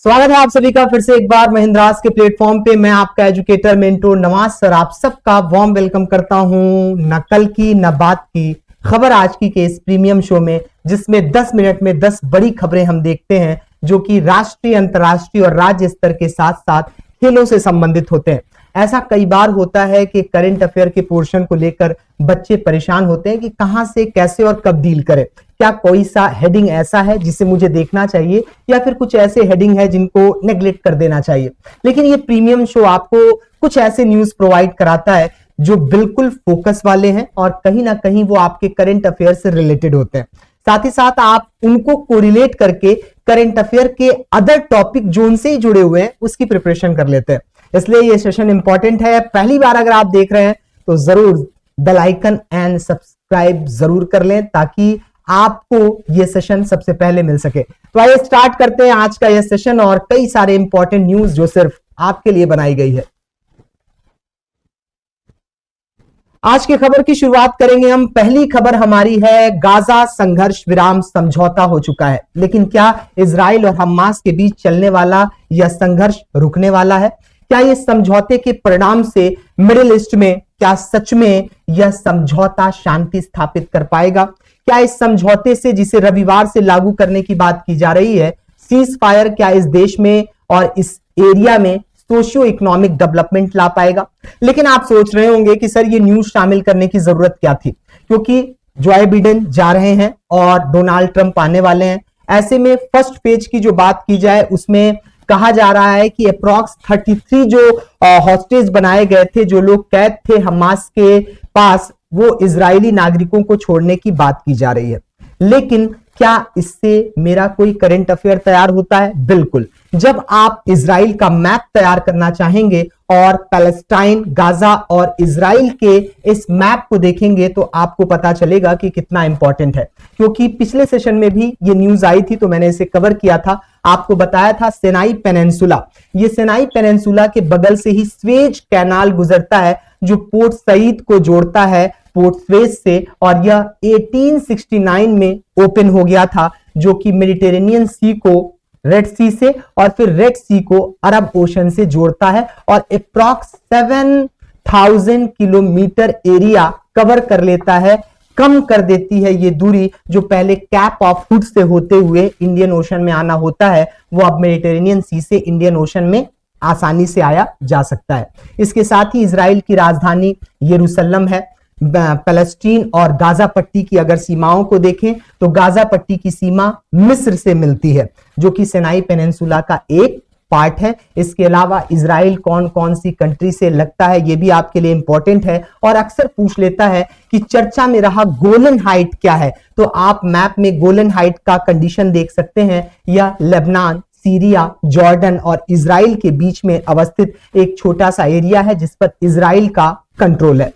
स्वागत है आप सभी का फिर से एक बार महिंद्रास के प्लेटफॉर्म पे। मैं आपका एजुकेटर मेंटोर नवाज सर आप सबका वार्म वेलकम करता हूं न कल की न बात की खबर आज की के इस प्रीमियम शो में, जिसमें 10 मिनट में 10 बड़ी खबरें हम देखते हैं जो कि राष्ट्रीय, अंतर्राष्ट्रीय और राज्य स्तर के साथ साथ खेलों से संबंधित होते हैं। ऐसा कई बार होता है कि करंट अफेयर के पोर्शन को लेकर बच्चे परेशान होते हैं कि कहां से, कैसे और कब डील करें। क्या कोई सा हेडिंग ऐसा है जिसे मुझे देखना चाहिए या फिर कुछ ऐसे हेडिंग है जिनको नेग्लेक्ट कर देना चाहिए। लेकिन ये प्रीमियम शो आपको कुछ ऐसे न्यूज प्रोवाइड कराता है जो बिल्कुल फोकस वाले हैं और कहीं ना कहीं वो आपके करंट अफेयर से रिलेटेड होते हैं। साथ ही साथ आप उनको कोरिलेट करके करंट अफेयर के अदर टॉपिक जोन से ही जुड़े हुए हैं उसकी प्रिपरेशन कर लेते हैं। इसलिए ये सेशन इंपॉर्टेंट है। पहली बार अगर आप देख रहे हैं तो जरूर बेल आइकन एंड सब्सक्राइब जरूर कर लें ताकि आपको ये सेशन सबसे पहले मिल सके। तो आइए स्टार्ट करते हैं आज का यह सेशन और कई सारे इंपॉर्टेंट न्यूज जो सिर्फ आपके लिए बनाई गई है। आज की खबर की शुरुआत करेंगे हम। पहली खबर हमारी है, गाजा संघर्ष विराम समझौता हो चुका है। लेकिन क्या इजराइल और हमास के बीच चलने वाला यह संघर्ष रुकने वाला है? क्या ये समझौते के परिणाम से मिडिल ईस्ट में क्या सच में यह समझौता शांति स्थापित कर पाएगा? क्या इस समझौते से, जिसे रविवार से लागू करने की बात की जा रही है, सीज फायर, क्या इस देश में और इस एरिया में सोशियो इकोनॉमिक डेवलपमेंट ला पाएगा? लेकिन आप सोच रहे होंगे कि सर ये न्यूज शामिल करने की जरूरत क्या थी, क्योंकि जो बिडेन जा रहे हैं और डोनाल्ड ट्रंप आने वाले हैं। ऐसे में फर्स्ट पेज की जो बात की जाए उसमें कहा जा रहा है कि अप्रॉक्स 33 जो हॉस्टेज बनाए गए थे, जो लोग कैद थे हमास के पास, वो इजरायली नागरिकों को छोड़ने की बात की जा रही है। लेकिन क्या इससे मेरा कोई करंट अफेयर तैयार होता है? बिल्कुल। जब आप इजराइल का मैप तैयार करना चाहेंगे और पैलेस्टाइन, गाजा और इजराइल के इस मैप को देखेंगे तो आपको पता चलेगा कि कितना इंपॉर्टेंट है। क्योंकि पिछले सेशन में भी ये न्यूज आई थी तो मैंने इसे कवर किया था, आपको बताया था सिनाई पेनिनसुला। ये सिनाई पेनिनसुला के बगल से ही स्वेज कैनाल गुजरता है जो पोर्ट सईद को जोड़ता है पोर्ट स्वेज से, और यह 1869 में ओपन हो गया था, जो कि मेडिटेरेनियन सी को रेड सी से और फिर रेड सी को अरब ओशन से जोड़ता है और अप्रॉक्स 7000 किलोमीटर एरिया कवर कर लेता है। कम कर देती है ये दूरी जो पहले कैप ऑफ हुड से होते हुए इंडियन ओशन में आना होता है, वो अब मेडिटेरेनियन सी से इंडियन ओशन में आसानी से आया जा सकता है। इसके साथ ही इजराइल की राजधानी यरूशलेम है। पैलेस्टीन और गाजा पट्टी की अगर सीमाओं को देखें तो गाजा पट्टी की सीमा मिस्र से मिलती है, जो कि सिनाई पेनिनसुला का एक पार्ट है। इसके अलावा इजराइल कौन कौन सी कंट्री से लगता है ये भी आपके लिए इंपॉर्टेंट है और अक्सर पूछ लेता है कि चर्चा में रहा गोलन हाइट क्या है। तो आप मैप में गोलन हाइट का कंडीशन देख सकते हैं। यह लेबनान, सीरिया, जॉर्डन और इजराइल के बीच में अवस्थित एक छोटा सा एरिया है जिस पर इजराइल का कंट्रोल है।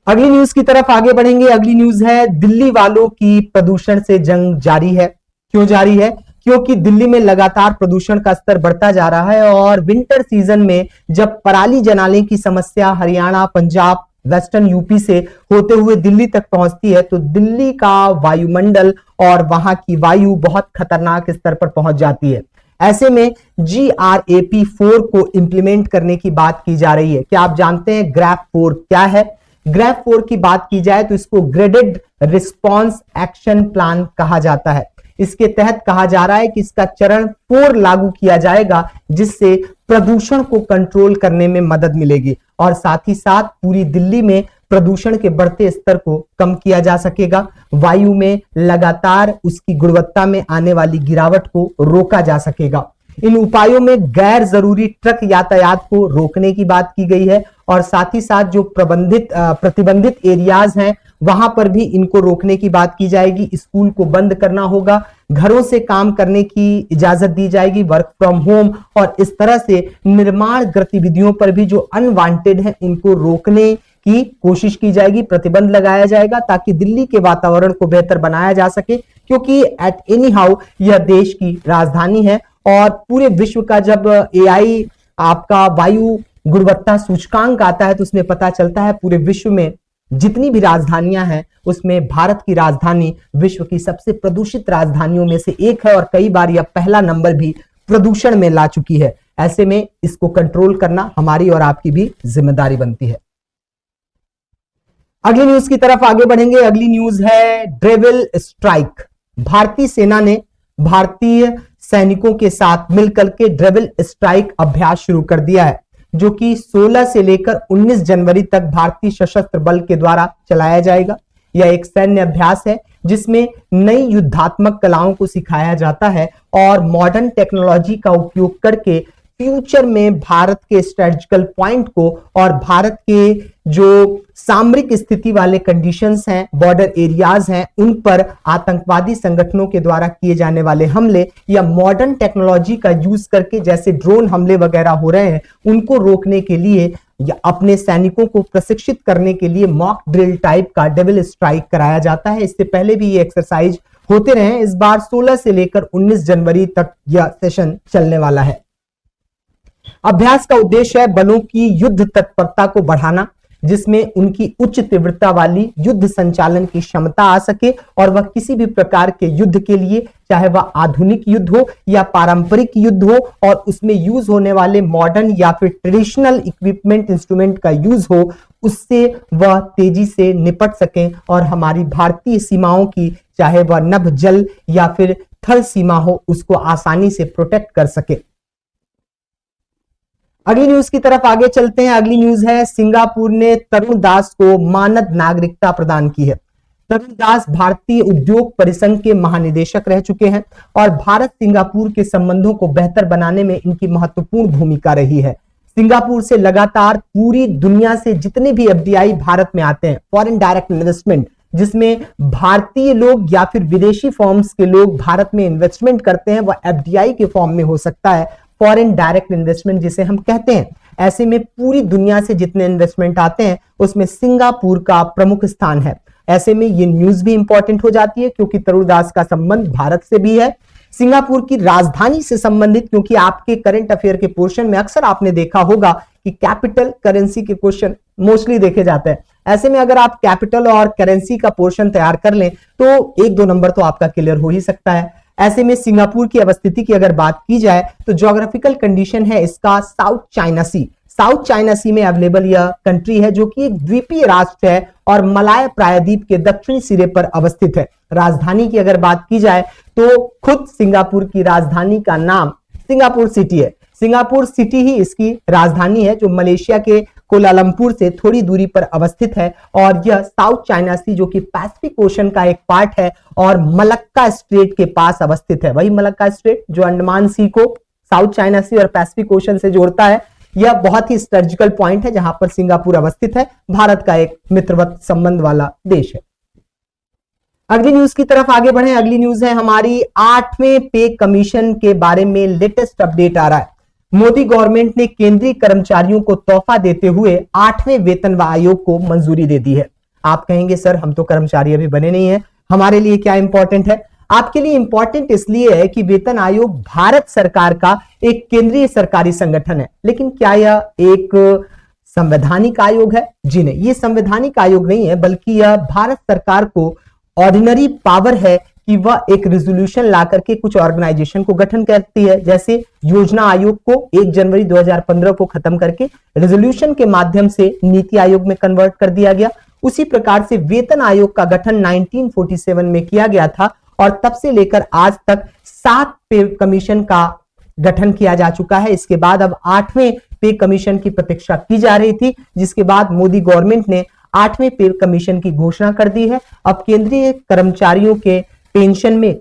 अगली न्यूज की तरफ आगे बढ़ेंगे। अगली न्यूज है, दिल्ली वालों की प्रदूषण से जंग जारी है। क्यों जारी है? क्योंकि दिल्ली में लगातार प्रदूषण का स्तर बढ़ता जा रहा है और विंटर सीजन में जब पराली जलाने की समस्या हरियाणा, पंजाब, वेस्टर्न यूपी से होते हुए दिल्ली तक पहुंचती है तो दिल्ली का वायुमंडल और वहां की वायु बहुत खतरनाक स्तर पर पहुंच जाती है। ऐसे में GRAP 4 को इंप्लीमेंट करने की बात की जा रही है। क्या आप जानते हैं ग्रैप 4 क्या है? ग्रैप 4 की बात की जाए तो इसको ग्रेडेड रिस्पॉन्स एक्शन प्लान कहा जाता है। इसके तहत कहा जा रहा है कि इसका चरण 4 लागू किया जाएगा जिससे प्रदूषण को कंट्रोल करने में मदद मिलेगी और साथ ही साथ पूरी दिल्ली में प्रदूषण के बढ़ते स्तर को कम किया जा सकेगा। वायु में लगातार उसकी गुणवत्ता में आने वाली गिरावट को रोका जा सकेगा। इन उपायों में गैर जरूरी ट्रक यातायात को रोकने की बात की गई है और साथ ही साथ जो प्रतिबंधित एरियाज हैं वहां पर भी इनको रोकने की बात की जाएगी। स्कूल को बंद करना होगा, घरों से काम करने की इजाजत दी जाएगी, वर्क फ्रॉम होम, और इस तरह से निर्माण गतिविधियों पर भी जो अनवांटेड है उनको रोकने की कोशिश की जाएगी, प्रतिबंध लगाया जाएगा ताकि दिल्ली के वातावरण को बेहतर बनाया जा सके। क्योंकि एट एनी हाउ यह देश की राजधानी है और पूरे विश्व का जब AI आपका वायु गुणवत्ता सूचकांक आता है तो उसमें पता चलता है पूरे विश्व में जितनी भी राजधानियां हैं उसमें भारत की राजधानी विश्व की सबसे प्रदूषित राजधानियों में से एक है और कई बार यह पहला नंबर भी प्रदूषण में ला चुकी है। ऐसे में इसको कंट्रोल करना हमारी और आपकी भी जिम्मेदारी बनती है। अगली न्यूज की तरफ आगे बढ़ेंगे। अगली न्यूज है डेविल स्ट्राइक। भारतीय सेना ने भारतीय सैनिकों के साथ मिलकर के डेविल स्ट्राइक अभ्यास शुरू कर दिया है, जो कि 16 से लेकर 19 जनवरी तक भारतीय सशस्त्र बल के द्वारा चलाया जाएगा। यह एक सैन्य अभ्यास है जिसमें नई युद्धात्मक कलाओं को सिखाया जाता है और मॉडर्न टेक्नोलॉजी का उपयोग करके फ्यूचर में भारत के स्ट्रेटेजिकल पॉइंट को और भारत के जो सामरिक स्थिति वाले कंडीशंस हैं, बॉर्डर एरियाज हैं, उन पर आतंकवादी संगठनों के द्वारा किए जाने वाले हमले या मॉडर्न टेक्नोलॉजी का यूज करके जैसे ड्रोन हमले वगैरह हो रहे हैं उनको रोकने के लिए या अपने सैनिकों को प्रशिक्षित करने के लिए मॉक ड्रिल टाइप का डेविल स्ट्राइक कराया जाता है। इससे पहले भी ये एक्सरसाइज होते रहे। इस बार 16 से लेकर 19 जनवरी तक यह सेशन चलने वाला है। अभ्यास का उद्देश्य है बलों की युद्ध तत्परता को बढ़ाना, जिसमें उनकी उच्च तीव्रता वाली युद्ध संचालन की क्षमता आ सके और वह किसी भी प्रकार के युद्ध के लिए, चाहे वह आधुनिक युद्ध हो या पारंपरिक युद्ध हो, और उसमें यूज होने वाले मॉडर्न या फिर ट्रेडिशनल इक्विपमेंट इंस्ट्रूमेंट का यूज हो, उससे वह तेजी से निपट सके और हमारी भारतीय सीमाओं की, चाहे वह नभ जल या फिर थल सीमा हो, उसको आसानी से प्रोटेक्ट कर सके। अगली न्यूज की तरफ आगे चलते हैं। अगली न्यूज है सिंगापुर ने तरुण दास को मानद नागरिकता प्रदान की है। तरुण दास भारतीय उद्योग परिसंघ के महानिदेशक रह चुके हैं और भारत सिंगापुर के संबंधों को बेहतर बनाने में इनकी महत्वपूर्ण भूमिका रही है। सिंगापुर से लगातार पूरी दुनिया से जितने भी एफडीआई भारत में आते हैं, फॉरेन डायरेक्ट इन्वेस्टमेंट, जिसमें भारतीय लोग या फिर विदेशी फर्म्स के लोग भारत में इन्वेस्टमेंट करते हैं, वह एफडीआई के फॉर्म में हो सकता है, फॉरेन डायरेक्ट इन्वेस्टमेंट जिसे हम कहते हैं। ऐसे में पूरी दुनिया से जितने इन्वेस्टमेंट आते हैं उसमें सिंगापुर का प्रमुख स्थान है। ऐसे में ये न्यूज भी इंपॉर्टेंट हो जाती है क्योंकि तरुण दास का संबंध भारत से भी है। सिंगापुर की राजधानी से संबंधित, क्योंकि आपके करंट अफेयर के पोर्शन में अक्सर आपने देखा होगा कि कैपिटल करेंसी के क्वेश्चन मोस्टली देखे जाते हैं। ऐसे में अगर आप कैपिटल और करेंसी का पोर्शन तैयार कर लें तो 1-2 नंबर तो आपका क्लियर हो ही सकता है। ऐसे में सिंगापुर की अवस्थिति की अगर बात की जाए तो ज्योग्राफिकल कंडीशन है इसका साउथ चाइना सी। साउथ चाइना सी में अवेलेबल यह कंट्री है जो कि एक द्वीपीय राष्ट्र है और मलाय प्रायद्वीप के दक्षिणी सिरे पर अवस्थित है। राजधानी की अगर बात की जाए तो खुद सिंगापुर की राजधानी का नाम सिंगापुर सिटी है। सिंगापुर सिटी ही इसकी राजधानी है जो मलेशिया के कोलालंपुर से थोड़ी दूरी पर अवस्थित है और यह साउथ चाइना सी जो कि पैसिफिक ओशन का एक पार्ट है और मलक्का स्ट्रेट के पास अवस्थित है। वही मलक्का स्ट्रेट जो अंडमान सी को साउथ चाइना सी और पैसिफिक ओशन से जोड़ता है। यह बहुत ही स्ट्रेटेजिकल पॉइंट है जहां पर सिंगापुर अवस्थित है। भारत का एक मित्रवत संबंध वाला देश है। अगली न्यूज की तरफ आगे बढ़े। अगली न्यूज है हमारी 8वें पे कमीशन के बारे में लेटेस्ट अपडेट आ रहा है। मोदी गवर्नमेंट ने केंद्रीय कर्मचारियों को तोहफा देते हुए 8वें वेतन आयोग को मंजूरी दे दी है। आप कहेंगे सर हम तो कर्मचारी अभी बने नहीं है, हमारे लिए क्या इंपॉर्टेंट है? आपके लिए इंपॉर्टेंट इसलिए है कि वेतन आयोग भारत सरकार का एक केंद्रीय सरकारी संगठन है। लेकिन क्या यह एक संवैधानिक आयोग है? जी नहीं, ये संवैधानिक आयोग नहीं है, बल्कि यह भारत सरकार को ऑर्डिनरी पावर है कि वह एक रेजोल्यूशन ला करके कुछ ऑर्गेनाइजेशन को गठन करती है। जैसे योजना आयोग को 1 जनवरी 2015 को खत्म करके रेजोल्यूशन के माध्यम से नीति आयोग में कन्वर्ट कर दिया गया। उसी प्रकार से वेतन आयोग का गठन 1947 में किया गया था और तब से लेकर आज तक 7 पे कमीशन का गठन किया जा चुका है। इसके बाद अब 8वें पे कमीशन की प्रतीक्षा की जा रही थी, जिसके बाद मोदी गवर्नमेंट ने 8वें पे कमीशन की घोषणा कर दी है। अब केंद्रीय कर्मचारियों के पेंशन में,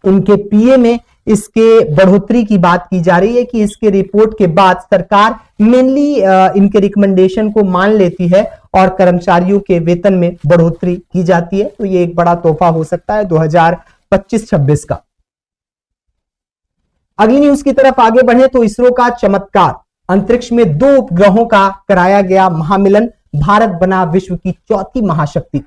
उनके पीए में इसके बढ़ोतरी की बात की जा रही है कि इसके रिपोर्ट के बाद सरकार मेनली इनके रिकमेंडेशन को मान लेती है और कर्मचारियों के वेतन में बढ़ोतरी की जाती है। तो ये एक बड़ा तोहफा हो सकता है 2025-26 का। अगली न्यूज की तरफ आगे बढ़े तो इसरो का चमत्कार, अंतरिक्ष में 2 उपग्रहों का कराया गया महामिलन, भारत बना विश्व की 4थी महाशक्ति।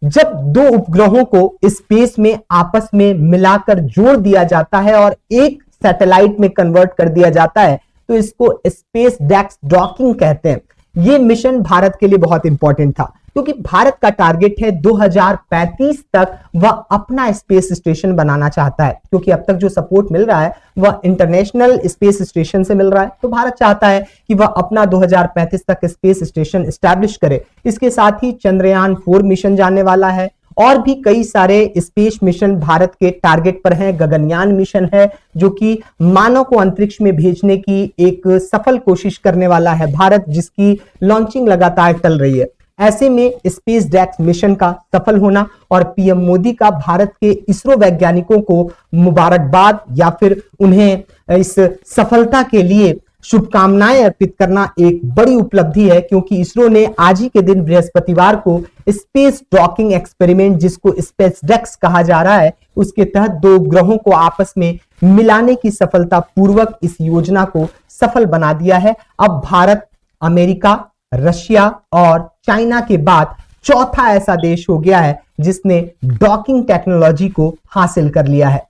जब 2 उपग्रहों को स्पेस में आपस में मिलाकर जोड़ दिया जाता है और एक सैटेलाइट में कन्वर्ट कर दिया जाता है तो इसको स्पेस डेक्स डॉकिंग कहते हैं। यह मिशन भारत के लिए बहुत इंपॉर्टेंट था। क्योंकि भारत का टारगेट है 2035 तक वह अपना स्पेस स्टेशन बनाना चाहता है, क्योंकि अब तक जो सपोर्ट मिल रहा है वह इंटरनेशनल स्पेस स्टेशन से मिल रहा है। तो भारत चाहता है कि वह अपना 2035 तक स्पेस स्टेशन एस्टैब्लिश करे। इसके साथ ही चंद्रयान 4 मिशन जाने वाला है और भी कई सारे स्पेस मिशन भारत के टारगेट पर हैं। गगनयान मिशन है जो कि मानव को अंतरिक्ष में भेजने की एक सफल कोशिश करने वाला है भारत, जिसकी लॉन्चिंग लगातार चल रही है। ऐसे में स्पेस डेक्स मिशन का सफल होना और पीएम मोदी का भारत के इसरो वैज्ञानिकों को मुबारकबाद या फिर उन्हें इस सफलता के लिए शुभकामनाएं अर्पित करना एक बड़ी उपलब्धि है, क्योंकि इसरो ने आज ही के दिन बृहस्पतिवार को स्पेस डॉकिंग एक्सपेरिमेंट, जिसको स्पेस डेक्स कहा जा रहा है, उसके तहत 2 ग्रहों को आपस में मिलाने की सफलता पूर्वक इस योजना को सफल बना दिया है। अब भारत अमेरिका, रशिया और चाइना के बाद चौथा ऐसा देश हो गया है जिसने डॉकिंग टेक्नोलॉजी को हासिल कर लिया है।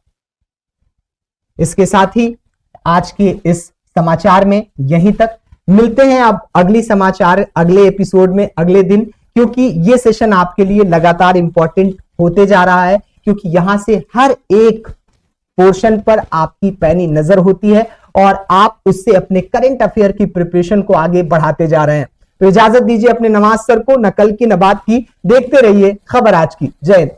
इसके साथ ही आज के इस समाचार में यहीं तक। मिलते हैं अब अगली समाचार अगले एपिसोड में अगले दिन, क्योंकि ये सेशन आपके लिए लगातार इंपॉर्टेंट होते जा रहा है, क्योंकि यहां से हर एक पोर्शन पर आपकी पैनी नजर होती है और आप उससे अपने करंट अफेयर की प्रिपरेशन को आगे बढ़ाते जा रहे हैं। तो इजाजत दीजिए अपने नवाज सर को, न कल की न बात की। देखते रहिए खबर आज की। जय हिंद।